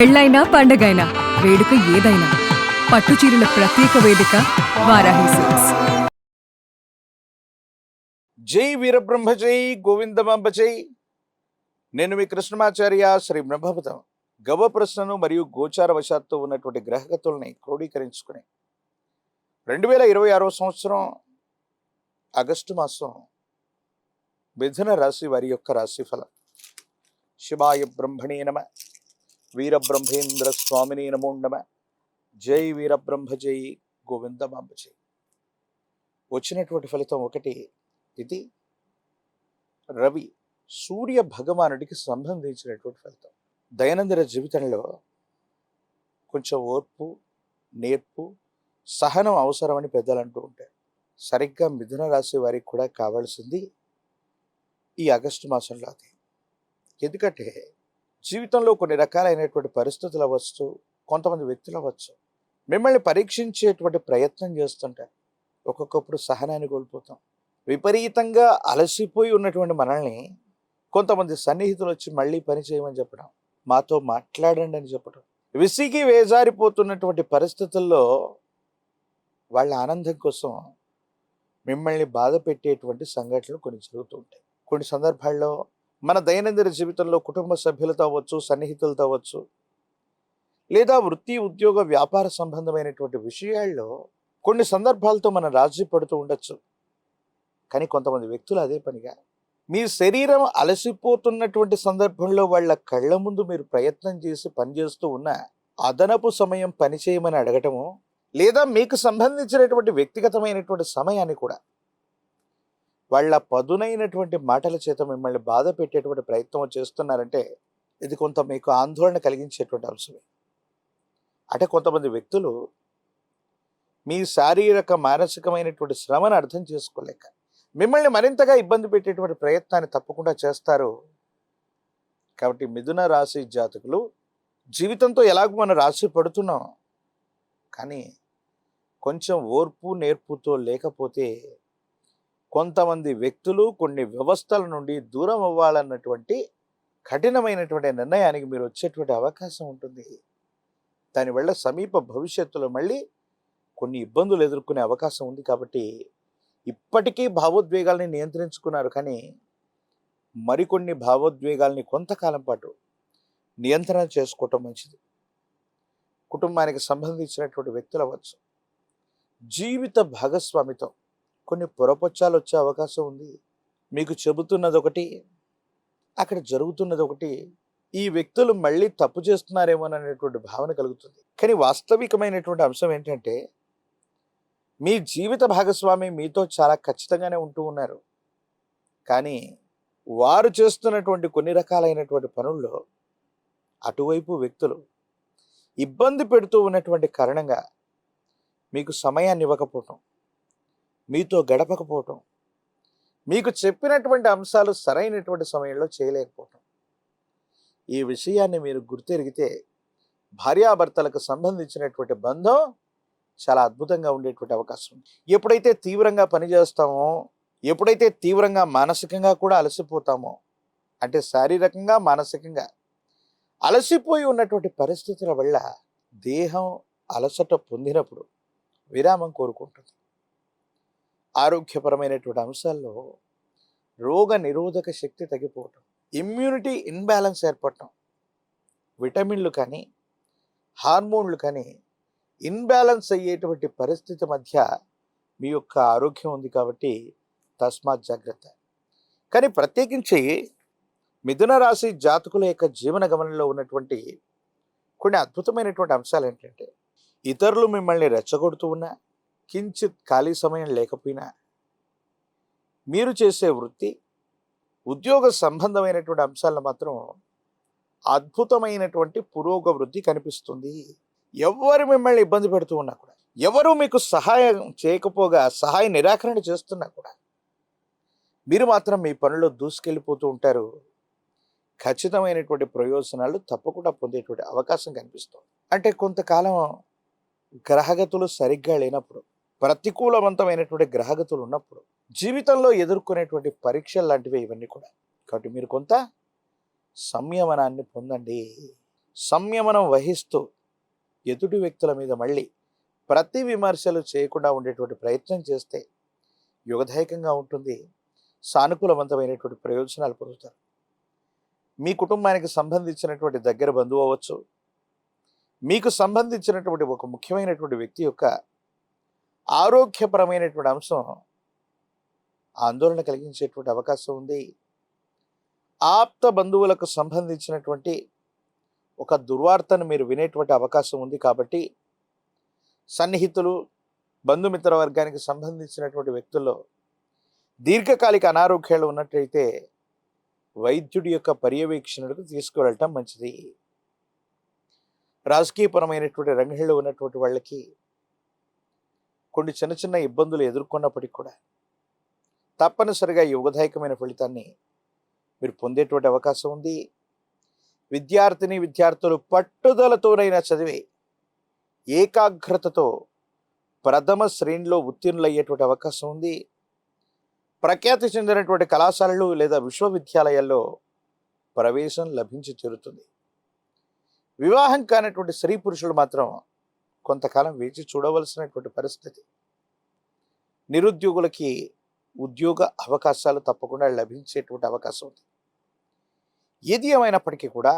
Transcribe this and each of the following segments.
పెళ్ళైనా పండగైనా వేడుక ఏదైనా పట్టుచీరల ప్రత్యేక వేదిక వారాహి సిల్క్స్. జై వీరబ్రహ్మ జై గోవిందమాంబ జై. నేను మీ కృష్ణమాచార్య శ్రీ బ్రహ్మపదం. గవ ప్రశ్నను మరియు గోచార వశాత్తు ఉన్నటువంటి గ్రహగతుల్ని క్రోడీకరించుకుని 2026 సంవత్సరం ఆగస్టు మాసం మిథున రాశి వారి యొక్క రాశిఫలం. శివాయ బ్రహ్మణే నమ, వీరబ్రహ్మేంద్ర స్వామిని నమో నమ. జై వీరబ్రహ్మ జై గోవిందమాంబ జై. వచ్చినటువంటి ఫలితం ఒకటి. ఇది రవి సూర్య భగవానుడికి సంబంధించినటువంటి ఫలితం. దైనందిన జీవితంలో కొంచెం ఓర్పు, నేర్పు, సహనం అవసరమని పెద్దలు అంటూ ఉంటారు. సరిగ్గా మిథున రాశి వారికి కూడా కావాల్సింది ఈ ఆగస్టు మాసంలో అది. ఎందుకంటే జీవితంలో కొన్ని రకాలైనటువంటి పరిస్థితులు అవ్వచ్చు, కొంతమంది వ్యక్తులు అవ్వచ్చు, మిమ్మల్ని పరీక్షించేటువంటి ప్రయత్నం చేస్తుంటారు. ఒక్కొక్కప్పుడు సహనాన్ని కోల్పోతాం. విపరీతంగా అలసిపోయి ఉన్నటువంటి మనల్ని కొంతమంది సన్నిహితులు వచ్చి మళ్ళీ పని చేయమని చెప్పడం, మాతో మాట్లాడండి అని చెప్పడం, విసిగి వేజారిపోతున్నటువంటి పరిస్థితుల్లో వాళ్ళ ఆనందం కోసం మిమ్మల్ని బాధ పెట్టేటువంటి సంఘటనలు కొన్ని జరుగుతూ ఉంటాయి. కొన్ని సందర్భాల్లో మన దైనందిన జీవితంలో కుటుంబ సభ్యులతో అవ్వచ్చు, సన్నిహితులతో అవ్వచ్చు, లేదా వృత్తి, ఉద్యోగ, వ్యాపార సంబంధమైనటువంటి విషయాల్లో కొన్ని సందర్భాలతో మనం రాజీ పడుతూ ఉండొచ్చు. కానీ కొంతమంది వ్యక్తులు అదే పనిగా మీ శరీరం అలసిపోతున్నటువంటి సందర్భంలో వాళ్ళ కళ్ళ ముందు మీరు ప్రయత్నం చేసి పనిచేస్తూ ఉన్న అదనపు సమయం పనిచేయమని అడగటము, లేదా మీకు సంబంధించినటువంటి వ్యక్తిగతమైనటువంటి సమయాన్ని కూడా వాళ్ళ పదునైనటువంటి మాటల చేత మిమ్మల్ని బాధ పెట్టేటువంటి ప్రయత్నం చేస్తున్నారంటే ఇది కొంత మీకు ఆందోళన కలిగించేటువంటి అంశమే. అంటే కొంతమంది వ్యక్తులు మీ శారీరక మానసికమైనటువంటి శ్రమను అర్థం చేసుకోలేక మిమ్మల్ని మరింతగా ఇబ్బంది పెట్టేటువంటి ప్రయత్నాన్ని తప్పకుండా చేస్తారు. కాబట్టి మిథున రాశి జాతకులు జీవితంతో ఎలాగో మనం రాశి పడుతున్నాం, కానీ కొంచెం ఓర్పు నేర్పుతో లేకపోతే కొంతమంది వ్యక్తులు కొన్ని వ్యవస్థల నుండి దూరం అవ్వాలన్నటువంటి కఠినమైనటువంటి నిర్ణయానికి మీరు వచ్చేటువంటి అవకాశం ఉంటుంది. దానివల్ల సమీప భవిష్యత్తులో మళ్ళీ కొన్ని ఇబ్బందులు ఎదుర్కొనే అవకాశం ఉంది. కాబట్టి ఇప్పటికీ భావోద్వేగాల్ని నియంత్రించుకున్నారు, కానీ మరికొన్ని భావోద్వేగాల్ని కొంతకాలం పాటు నియంత్రణ చేసుకోవటం మంచిది. కుటుంబానికి సంబంధించినటువంటి వ్యక్తులు అవ్వచ్చు, జీవిత భాగస్వామితో కొన్ని పొరపచ్చాలు వచ్చే అవకాశం ఉంది. మీకు చెబుతున్నది ఒకటి, అక్కడ జరుగుతున్నది ఒకటి. ఈ వ్యక్తులు మళ్ళీ తప్పు చేస్తున్నారేమోననేటువంటి భావన కలుగుతుంది. కానీ వాస్తవికమైనటువంటి అంశం ఏంటంటే మీ జీవిత భాగస్వామి మీతో చాలా ఖచ్చితంగానే ఉంటూ ఉన్నారు, కానీ వారు చేస్తున్నటువంటి కొన్ని రకాలైనటువంటి పనుల్లో అటువైపు వ్యక్తులు ఇబ్బంది పెడుతూ ఉన్నటువంటి కారణంగా మీకు సమయాన్ని ఇవ్వకపోవటం, మీతో గడపకపోవటం, మీకు చెప్పినటువంటి అంశాలు సరైనటువంటి సమయంలో చేయలేకపోవటం, ఈ విషయాన్ని మీరు గుర్తెరిగితే భార్యాభర్తలకు సంబంధించినటువంటి బంధం చాలా అద్భుతంగా ఉండేటువంటి అవకాశం ఉంది. ఎప్పుడైతే తీవ్రంగా పనిచేస్తామో, ఎప్పుడైతే తీవ్రంగా మానసికంగా కూడా అలసిపోతామో, అంటే శారీరకంగా మానసికంగా అలసిపోయి ఉన్నటువంటి పరిస్థితుల వల్ల దేహం అలసట పొందినప్పుడు విరామం కోరుకుంటుంది. ఆరోగ్యపరమైనటువంటి అంశాల్లో రోగ నిరోధక శక్తి తగ్గిపోవటం, ఇమ్యూనిటీ ఇన్బ్యాలెన్స్ ఏర్పడటం, విటమిన్లు కానీ హార్మోన్లు కానీ ఇన్బ్యాలెన్స్ అయ్యేటువంటి పరిస్థితి మధ్య మీ యొక్క ఆరోగ్యం ఉంది. కాబట్టి తస్మాత్ జాగ్రత్త. కానీ ప్రత్యేకించి మిథున రాశి జాతకుల యొక్క జీవన గమనంలో ఉన్నటువంటి కొన్ని అద్భుతమైనటువంటి అంశాలు ఏంటంటే, ఇతరులు మిమ్మల్ని రెచ్చగొడుతూ ఉన్నా, కించిత్ ఖాళీ సమయం లేకపోయినా మీరు చేసే వృత్తి, ఉద్యోగ సంబంధమైనటువంటి అంశాలను మాత్రం అద్భుతమైనటువంటి పురోగవృద్ధి కనిపిస్తుంది. ఎవరు మిమ్మల్ని ఇబ్బంది పెడుతూ ఉన్నా కూడా, ఎవరు మీకు సహాయం చేయకపోగా సహాయ నిరాకరణ చేస్తున్నా కూడా మీరు మాత్రం మీ పనుల్లో దూసుకెళ్ళిపోతూ ఉంటారు. ఖచ్చితమైనటువంటి ప్రయోజనాలు తప్పకుండా పొందేటువంటి అవకాశం కనిపిస్తుంది. అంటే కొంతకాలం గ్రహగతులు సరిగ్గా లేనప్పుడు, ప్రతికూలవంతమైనటువంటి గ్రహగతులు ఉన్నప్పుడు జీవితంలో ఎదుర్కొనేటువంటి పరీక్షలు లాంటివి ఇవన్నీ కూడా. కాబట్టి మీరు కొంత సంయమనాన్ని పొందండి. సంయమనం వహిస్తూ ఎదుటి వ్యక్తుల మీద మళ్ళీ ప్రతి విమర్శలు చేయకుండా ఉండేటువంటి ప్రయత్నం చేస్తే యుగదాయకంగా ఉంటుంది. సానుకూలవంతమైనటువంటి ప్రయోజనాలు పొందుతారు. మీ కుటుంబానికి సంబంధించినటువంటి దగ్గర బంధువు అవ్వచ్చు, మీకు సంబంధించినటువంటి ఒక ముఖ్యమైనటువంటి వ్యక్తి యొక్క ఆరోగ్యపరమైనటువంటి అంశం ఆందోళన కలిగించేటువంటి అవకాశం ఉంది. ఆప్త బంధువులకు సంబంధించినటువంటి ఒక దుర్వార్తను మీరు వినేటువంటి అవకాశం ఉంది. కాబట్టి సన్నిహితులు, బంధుమిత్ర వర్గానికి సంబంధించినటువంటి వ్యక్తుల్లో దీర్ఘకాలిక అనారోగ్యాలు ఉన్నట్లయితే వైద్యుడి యొక్క పర్యవేక్షణకు తీసుకువెళ్ళటం మంచిది. రాజకీయపరమైనటువంటి రంగంలో ఉన్నటువంటి వాళ్ళకి కొన్ని చిన్న చిన్న ఇబ్బందులు ఎదుర్కొన్నప్పటికీ కూడా తప్పనిసరిగా యుగదాయకమైన ఫలితాన్ని మీరు పొందేటువంటి అవకాశం ఉంది. విద్యార్థులు పట్టుదలతోనైనా చదివి ఏకాగ్రతతో ప్రథమ శ్రేణిలో ఉత్తీర్ణులయ్యేటువంటి అవకాశం ఉంది. ప్రఖ్యాతి చెందినటువంటి కళాశాలలు లేదా విశ్వవిద్యాలయాల్లో ప్రవేశం లభించి చేరుతుంది. వివాహం కానటువంటి స్త్రీ పురుషులు మాత్రం కొంతకాలం వేచి చూడవలసినటువంటి పరిస్థితి. నిరుద్యోగులకి ఉద్యోగ అవకాశాలు తప్పకుండా లభించేటువంటి అవకాశం ఉంది. ఏది ఏమైనప్పటికీ కూడా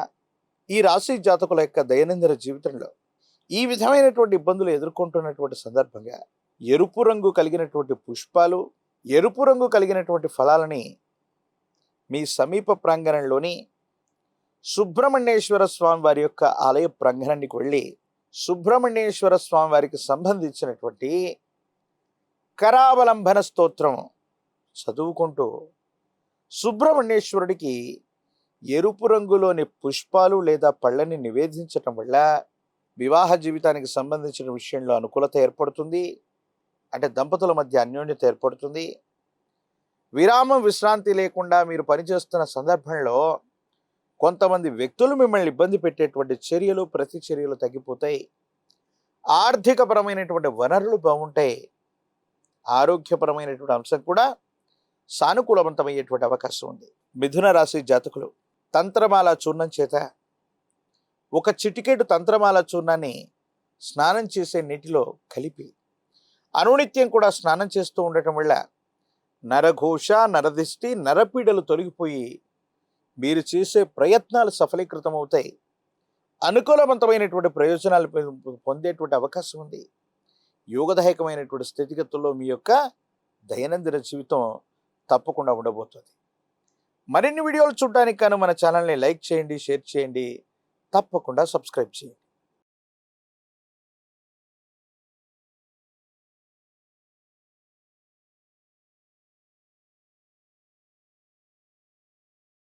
ఈ రాశి జాతకుల యొక్క దైనందిన జీవితంలో ఈ విధమైనటువంటి ఇబ్బందులు ఎదుర్కొంటున్నటువంటి సందర్భంగా ఎరుపు రంగు కలిగినటువంటి పుష్పాలు, ఎరుపు రంగు కలిగినటువంటి ఫలాలని మీ సమీప ప్రాంగణంలోని సుబ్రహ్మణ్యేశ్వర స్వామి వారి యొక్క ఆలయ ప్రాంగణానికి వెళ్ళి సుబ్రహ్మణ్యేశ్వర స్వామి వారికి సంబంధించినటువంటి కరావలంబన స్తోత్రం చదువుకుంటూ సుబ్రహ్మణ్యేశ్వరుడికి ఎరుపు రంగులోని పుష్పాలు లేదా పళ్ళని నివేదించటం వల్ల వివాహ జీవితానికి సంబంధించిన విషయంలో అనుకూలత ఏర్పడుతుంది. అంటే దంపతుల మధ్య అన్యోన్యత ఏర్పడుతుంది. విరామం విశ్రాంతి లేకుండా మీరు పనిచేస్తున్న సందర్భంలో కొంతమంది వ్యక్తులు మిమ్మల్ని ఇబ్బంది పెట్టేటువంటి చర్యలు, ప్రతి చర్యలు తగ్గిపోతాయి. ఆర్థికపరమైనటువంటి వనరులు బాగుంటాయి. ఆరోగ్యపరమైనటువంటి అంశం కూడా సానుకూలవంతమయ్యేటువంటి అవకాశం ఉంది. మిథున రాశి జాతకులు తంత్రమాల చూర్ణం చేత ఒక చిటికెడు తంత్రమాల చూర్ణాన్ని స్నానం చేసే నీటిలో కలిపి అనునిత్యం కూడా స్నానం చేస్తూ ఉండటం వల్ల నరఘోష, నరదిష్టి, నరపీడలు తొలగిపోయి మీరు చేసే ప్రయత్నాలు సఫలీకృతమవుతాయి. అనుకూలవంతమైనటువంటి ప్రయోజనాలు పొందేటువంటి అవకాశం ఉంది. యోగదాయకమైనటువంటి స్థితిగతుల్లో మీ యొక్క దైనందిన జీవితం తప్పకుండా ఉండబోతుంది. మరిన్ని వీడియోలు చూడడానికి కానీ మన ఛానల్ని లైక్ చేయండి, షేర్ చేయండి, తప్పకుండా సబ్స్క్రైబ్ చేయండి.